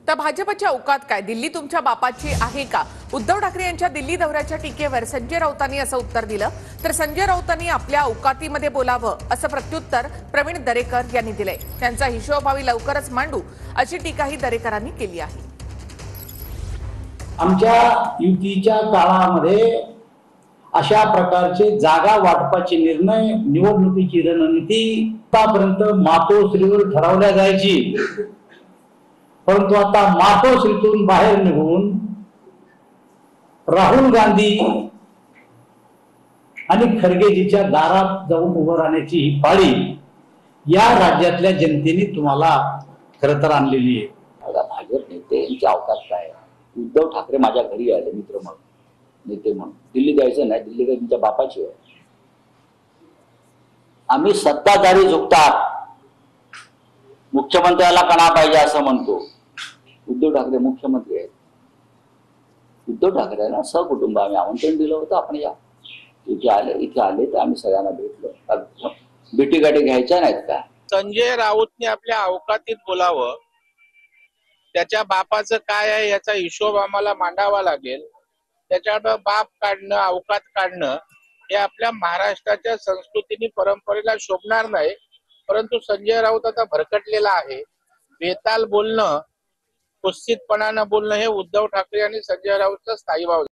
तर भाजपच्या औकात काय? दिल्ली तुमच्या बापाची आहे का? उद्धव ठाकरे यांच्या दिल्ली दौऱ्याच्या टीकेवर संजय राऊतांनी असं उत्तर दिलं. तर संजय राऊतांनी आपल्या औकातीमध्ये बोलावं असं प्रत्युत्तर प्रवीण दरेकर यांनी दिलंय. त्यांचा हिशोब आम्ही लवकरच मांडू अशी टीकाही दरेकरांनी केली आहे. आमच्या युतीच्या काळामध्ये अशा प्रकारचे जागा वाटपाचे निर्णय, निवडणुकीची रणनीती आतापर्यंत मातोश्रीवर ठरवल्या जायची. परंतु आता मातोश्रीतून बाहेर निघून राहुल गांधी आणि खरगेजीच्या दारात जाऊन उभं राहण्याची ही पाळी या राज्यातल्या जनतेने तुम्हाला खरं तर आणलेली आहे. भाजप नेते यांच्या अवकाश काय? उद्धव ठाकरे माझ्या घरी आले मित्र म्हणून, नेते म्हणून. दिल्ली द्यायचं नाही, दिल्ली काय तुमच्या बापाची आहे. आम्ही सत्ताधारी झुकतात, मुख्यमंत्र्याला कणा पाहिजे असं म्हणतो. उद्धव ठाकरे मुख्यमंत्री आहेत. उद्धव ठाकरेंना सहकुटुंब आम्ही आमंत्रण दिलं होतं, आपण या इथे आले तर आम्ही सगळ्यांना भेटलो. भेटीगाठी घ्यायच्या नाहीत का? संजय राऊतने आपल्या अवकातीत बोलावं. त्याच्या बापाचं काय आहे याचा हिशोब आम्हाला मांडावा लागेल. त्याच्याकडं बाप काढणं, अवकात काढणं हे आपल्या महाराष्ट्राच्या संस्कृतीने, परंपरेला शोभणार नाही. परंतु संजय राऊत आता भरकटलेला आहे. बेताल बोलणं, कुत्सितपणानं बोलणं हे उद्धव ठाकरे आणि संजय राऊतचा स्थायीभाव